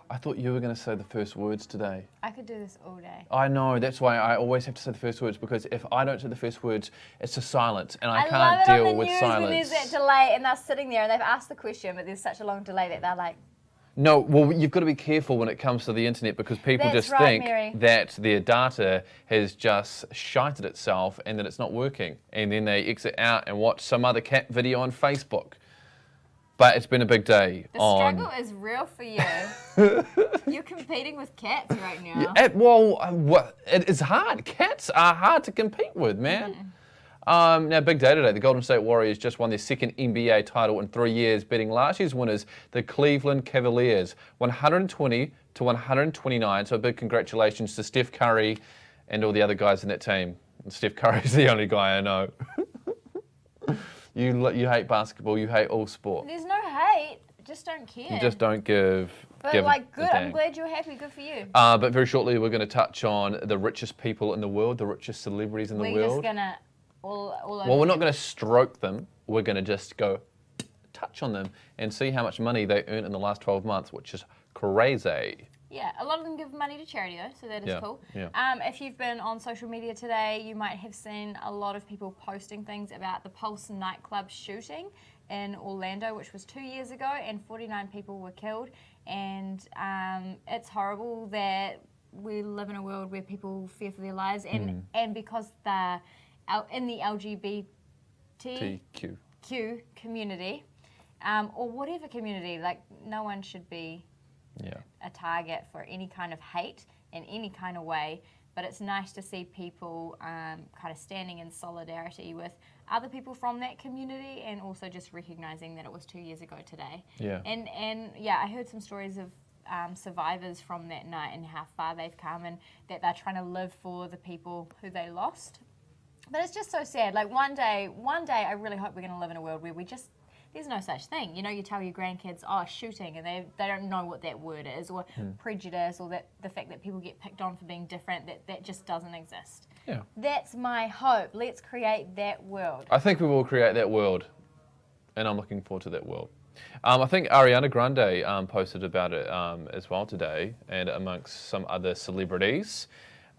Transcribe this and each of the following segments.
I thought you were going to say the first words today. I could do this all day. I know, that's why I always have to say the first words, because if I don't say the first words, it's a silence, and I can't love it deal on the with news silence. when there's that delay and they're sitting there and they've asked the question, but there's such a long delay that they're like... No, well, you've got to be careful when it comes to the internet, because people That's just right, think Mary. that their data has just shited itself and that it's not working. And then they exit out and watch some other cat video on Facebook. But it's been a big day. The struggle is real for you. You're competing with cats right now. It is hard. Cats are hard to compete with, man. Now, big day today. The Golden State Warriors just won their second NBA title in 3 years, beating last year's winners, the Cleveland Cavaliers, 120-129. So a big congratulations to Steph Curry and all the other guys in that team. And Steph Curry's the only guy I know. You hate basketball. You hate all sport. There's no hate. Just don't care. You just don't give. But give like, a good. dang. I'm glad you're happy. Good for you. But very shortly, we're going to touch on the richest people in the world, the richest celebrities in the We're world. just gonna all over. Well, we're not going to stroke them. We're going to just go touch on them and see how much money they earned in the last 12 months, which is crazy. Yeah, a lot of them give money to charity though, so that is cool. Yeah. If you've been on social media today, you might have seen a lot of people posting things about the Pulse nightclub shooting in Orlando, which was 2 years ago, and 49 people were killed. And it's horrible that we live in a world where people fear for their lives, and because they're in the LGBTQ community, or whatever community, like no one should be a target for any kind of hate in any kind of way. But it's nice to see people kind of standing in solidarity with other people from that community, and also just recognizing that it was 2 years ago today. Yeah. And yeah, I heard some stories of survivors from that night and how far they've come, and that they're trying to live for the people who they lost. But it's just so sad. Like one day, I really hope we're going to live in a world where there's no such thing. You know, you tell your grandkids, oh, shooting, and they don't know what that word is, or prejudice, or that the fact that people get picked on for being different, that just doesn't exist. Yeah. That's my hope. Let's create that world. I think we will create that world, and I'm looking forward to that world. I think Ariana Grande posted about it as well today, and amongst some other celebrities.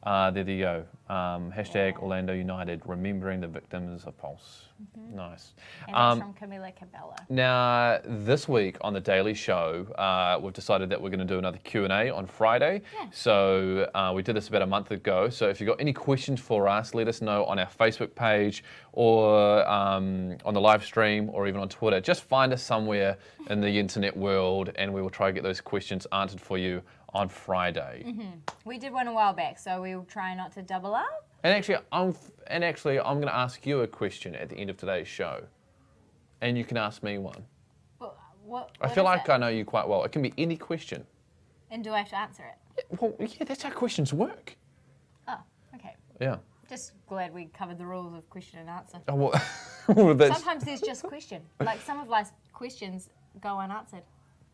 There you go. Hashtag Orlando United, remembering the victims of Pulse. Nice. And that's from Camila Cabello. Now, this week on The Daily Show, we've decided that we're going to do another Q&A on Friday. Yeah. So we did this about a month ago. So if you've got any questions for us, let us know on our Facebook page, or on the live stream, or even on Twitter. Just find us somewhere in the internet world, and we will try to get those questions answered for you on Friday. We did one a while back, so we'll try not to double up. And actually, I'm going to ask you a question at the end of today's show, and you can ask me one. What I feel is like it? I know you quite well. It can be any question. And do I have to answer it? Yeah, that's how questions work. Oh, okay. Yeah. Just glad we covered the rules of question and answer. Oh, well, Sometimes there's just question. Like some of life's questions go unanswered.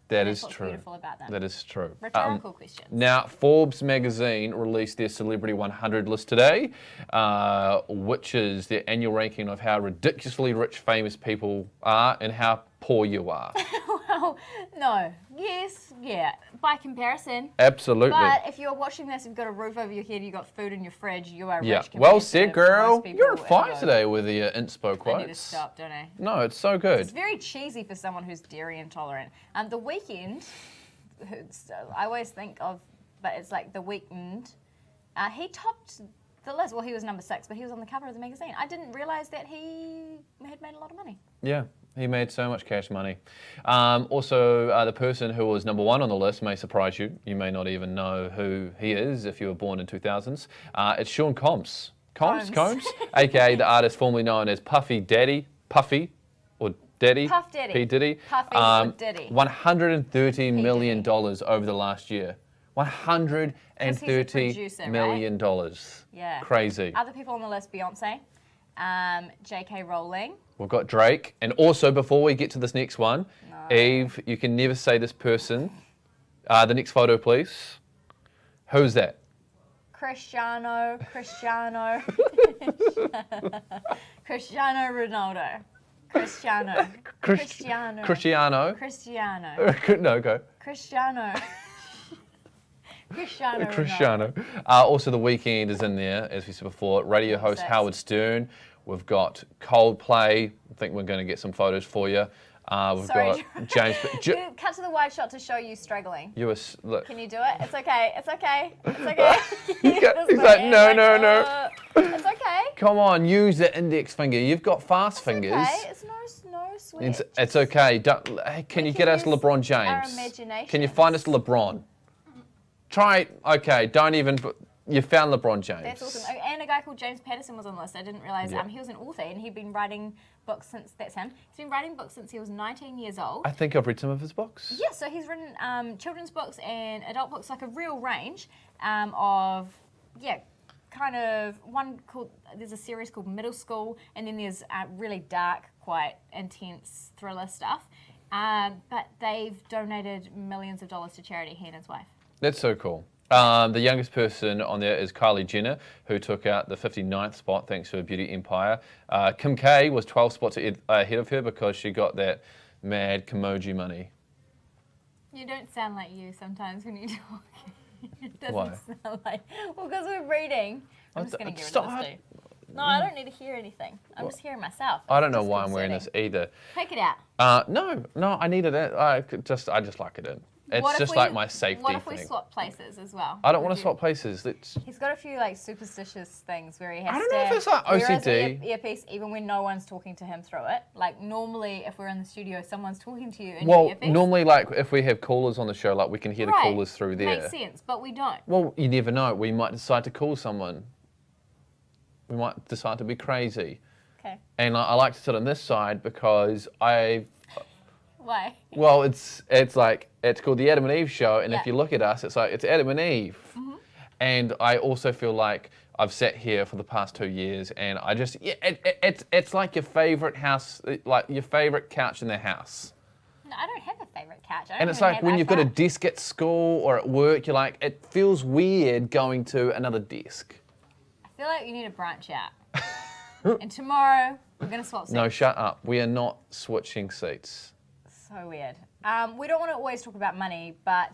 That That's is what's true. beautiful about them. That is true. Rhetorical questions. Now, Forbes magazine released their Celebrity 100 list today, which is their annual ranking of how ridiculously rich famous people are and how poor you are. Well, no. Yes, yeah. By comparison. Absolutely. But if you're watching this, you've got a roof over your head, you've got food in your fridge, you are Yeah. rich. Well compared said, to girl. most people You're on in the fire world. today with the inspo quotes. I need to stop, don't I? No, it's so good. It's very cheesy for someone who's dairy intolerant. The Weeknd, I always think of, but it's like The Weeknd. He topped the list. Well, he was number 6, but he was on the cover of the magazine. I didn't realise that he had made a lot of money. Yeah, he made so much cash money. Also, the person who was number 1 on the list may surprise you. You may not even know who he is if you were born in 2000s. It's Sean Combs. Combs? AKA the artist formerly known as Puffy Daddy. Puffy or Daddy? Puff Daddy. P. Diddy. Puffy or Diddy. $130 million over the last year. $130 million. Yeah. Crazy. Other people on the list, Beyonce, J.K. Rowling. We've got Drake. And also, before we get to this next one, Eve, you can never say this person. The next photo, please. Who's that? Cristiano Ronaldo. Cristiano. Cristiano. No, go. Cristiano Ronaldo. Cristiano. Also, The Weeknd is in there, as we said before. Radio host Howard Stern. We've got Coldplay. I think we're going to get some photos for you. We've got James. Cut to the wide shot to show you struggling. Look. Can you do it? It's okay. It's okay. It's okay. He's like, no. It's okay. Come on, use the index finger. You've got fast fingers. Okay. It's no sweat. It's okay. Can you get us LeBron James? Our imagination. Can you find us LeBron? Try. Okay. Don't even. You found LeBron James. That's awesome. Oh, and a guy called James Patterson was on the list. I didn't realise. He was an author and he'd been writing books since. That's him. He's been writing books since he was 19 years old. I think I've read some of his books. Yeah, so he's written children's books and adult books, like a real range of kind of one called. There's a series called Middle School, and then there's really dark, quite intense thriller stuff. But they've donated millions of dollars to charity. He and his wife. That's so cool. The youngest person on there is Kylie Jenner, who took out the 59th spot thanks to her beauty empire. Kim K was 12 spots ahead of her because she got that mad Kimoji money. You don't sound like you sometimes when you talk. It doesn't Why? sound like... Well, because we're reading. I'm just going to get rid of this too. No, I don't need to hear anything. I'm just hearing myself. I don't know why I'm wearing this either. Take it out. No, I needed it. I just like it in. It's just like my safety thing. What if we swap places as well? I don't want to swap places. He's got a few like superstitious things where he has to. I don't know if it's like OCD. Wear earpiece even when no one's talking to him through it. Like normally, if we're in the studio, someone's talking to you. Well, normally, like if we have callers on the show, like we can hear the callers through there. Makes sense, but we don't. Well, you never know. We might decide to call someone. We might decide to be crazy. Okay. And I like to sit on this side because Why? Well, it's called the Adam and Eve Show, and if you look at us, it's like it's Adam and Eve. Mm-hmm. And I also feel like I've sat here for the past 2 years, and I just it's like your favorite house, like your favorite couch in the house. No, I don't have a favorite couch. And it's like when you've got a desk at school or at work, you're like, it feels weird going to another desk. I feel like you need to branch out. And tomorrow we're gonna swap seats. No, shut up. We are not switching seats. So weird. We don't want to always talk about money, but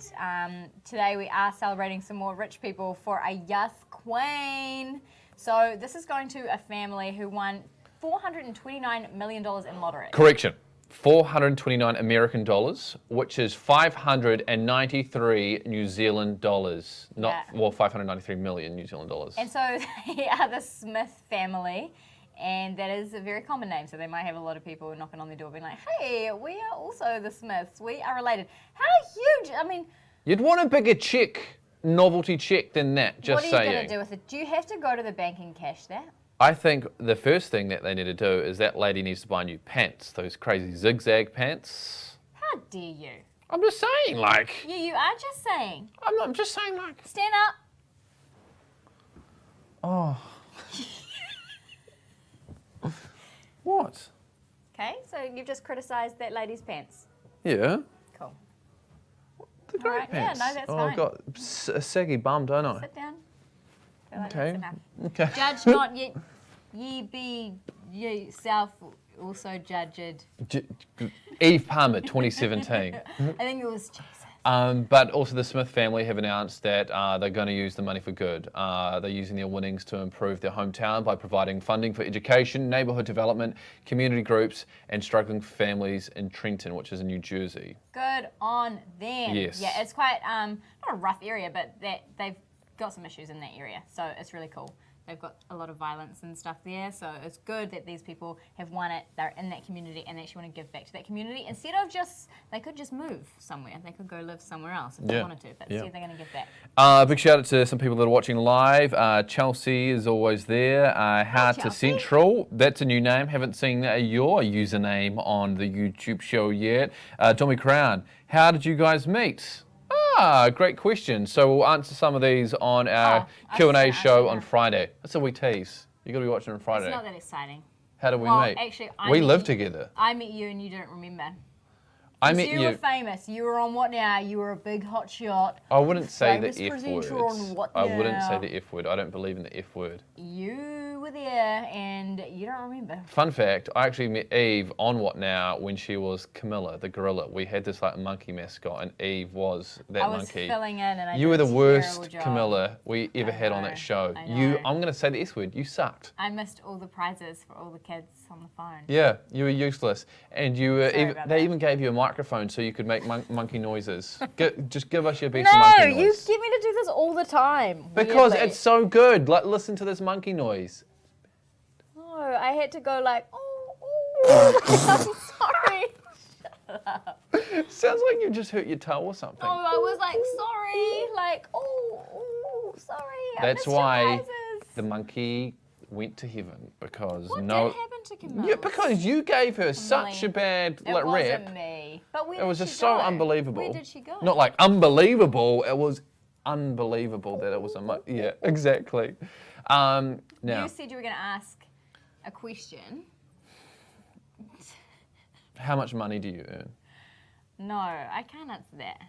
today we are celebrating some more rich people for a Yes Queen. So this is going to a family who won $429 million in lottery. Correction. 429 American dollars, which is 593 New Zealand dollars. Well, 593 million New Zealand dollars. And so they are the Smith family. And that is a very common name, so they might have a lot of people knocking on their door being like, hey, we are also the Smiths. We are related. How huge? I mean... You'd want a bigger check, novelty check than that, just saying. What are you going to do with it? Do you have to go to the bank and cash that? I think the first thing that they need to do is that lady needs to buy new pants, those crazy zigzag pants. How dare you? I'm just saying, like... You are just saying. I'm just saying, like... Stand up. Oh... What? Okay, so you've just criticised that lady's pants. Yeah. Cool. The great pants. Yeah, no, that's fine. fine. I've got a saggy bum, don't I? Sit down. Feel like Okay. that's enough. Okay. Judge not, ye be yourself also judged. Eve Palmer, 2017. I think it was Jesus. But also the Smith family have announced that they're going to use the money for good. They're using their winnings to improve their hometown by providing funding for education, neighbourhood development, community groups, and struggling families in Trenton, which is in New Jersey. Good on them. Yes. Yeah, it's quite, not a rough area, but they've got some issues in that area, so it's really cool. They've got a lot of violence and stuff there, so it's good that these people have won it. They're in that community and they actually want to give back to that community instead of they could just move somewhere. They could go live somewhere else if they wanted to, but instead they're going to give back. Big shout out to some people that are watching live. Chelsea is always there. How to Central, that's a new name. Haven't seen your username on the YouTube show yet. Tommy Crown, how did you guys meet? Great question. So we'll answer some of these on our Q&A show on Friday. That's a wee tease. You've got to be watching on Friday. It's not that exciting. How did we meet? Actually, we live together. I met you and you don't remember. I met You you. were famous. You were on What Now? You were a big hot shot. I wouldn't say the Famous F presenter words. on What I wouldn't say Now? the F word. I don't believe in the F word. You were there and you don't remember. Fun fact, I actually met Eve on What Now when she was Camilla, the gorilla. We had this like monkey mascot and Eve was that I was monkey. filling in and I You were did the a worst terrible job. Camilla we ever I had on know, that show. I know. I'm going to say the S word. You sucked. I missed all the prizes for all the kids on the phone. Yeah, you were useless. And you were Sorry even, about they that. even gave you a microphone so you could make monkey noises. Just give us your best No, monkey you noise. get me to do this all the time. Because weirdly. it's so good. Like, listen to this monkey noise. No, I had to go like, oh. I'm sorry. Sounds like you just hurt your toe or something. No, I was like, sorry. Like, oh, sorry. I That's missed your why prizes. the monkey went to heaven because What no. did happen to Camilla? Yeah, because you gave her such a bad It like wasn't rep. me. But where It was did just she so go? unbelievable. Where did she go? Not like unbelievable. It was unbelievable that it was a yeah, exactly. Now, You said you were going to ask a question. how much money do you earn? No, I can't answer that.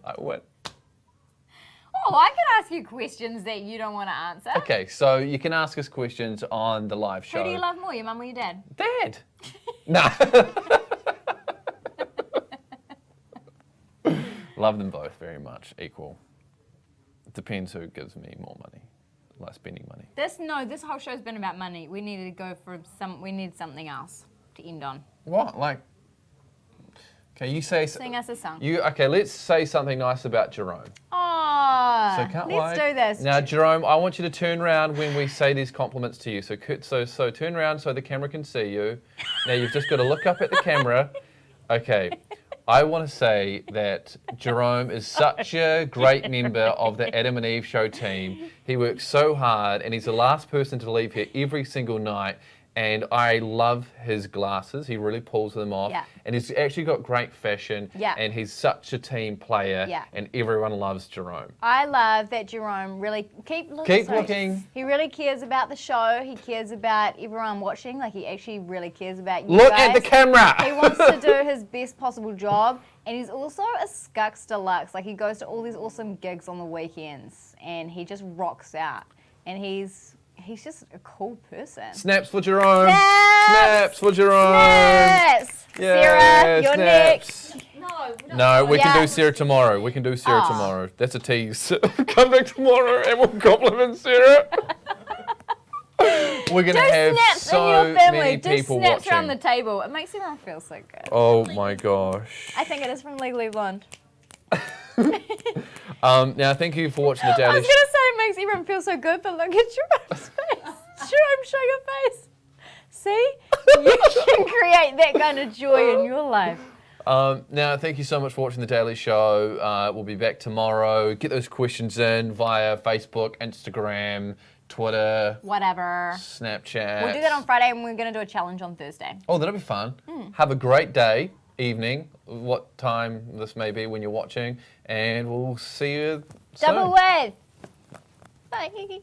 I win. Oh, I can ask you questions that you don't want to answer. Okay, so you can ask us questions on the live show. Who do you love more, your mum or your dad? Dad. No. Love them both very much, equal. It depends who gives me more money, like spending money. This whole show's been about money. We needed to go for we need something else to end on. What? Like, okay, you say... Sing us a song. Okay, let's say something nice about Jerome. Oh, So can't let's wait. do this. Now, Jerome, I want you to turn around when we say these compliments to you. So turn around so the camera can see you. Now, you've just got to look up at the camera. Okay. I want to say that Jerome is such a great member of the Adam and Eve show team. He works so hard and he's the last person to leave here every single night. And I love his glasses. He really pulls them off. Yeah. And he's actually got great fashion. Yeah. And he's such a team player. Yeah. And everyone loves Jerome. I love that Jerome really keep looking. He really cares about the show. He cares about everyone watching. Like he actually really cares about you Look guys. at the camera. He wants to do his best possible job, and he's also a Skux Deluxe. Like he goes to all these awesome gigs on the weekends, and he just rocks out. And he's just a cool person. Snaps for Jerome. Snaps! Snaps for Jerome. Snaps! Yeah, Sarah, you're snaps. next. No, we can Yeah. do Sarah tomorrow. We can do Sarah Aw. tomorrow. That's a tease. Come back tomorrow and we'll compliment Sarah. We're going to Do have snaps so in your family. many Do people snaps watching. around the table. It makes everyone feel so good. Oh my gosh. I think it is from Legally Blonde. Now, thank you for watching the I Daily was going to say it makes everyone feel so good, but look at Jerome's face. Jerome, show your face. See? You can create that kind of joy in your life. Now, thank you so much for watching The Daily Show. We'll be back tomorrow. Get those questions in via Facebook, Instagram, Twitter, Whatever. Snapchat. We'll do that on Friday, and we're going to do a challenge on Thursday. Oh, that'll be fun. Have a great day, evening, what time this may be when you're watching, and we'll see you soon. Double wave. Bye.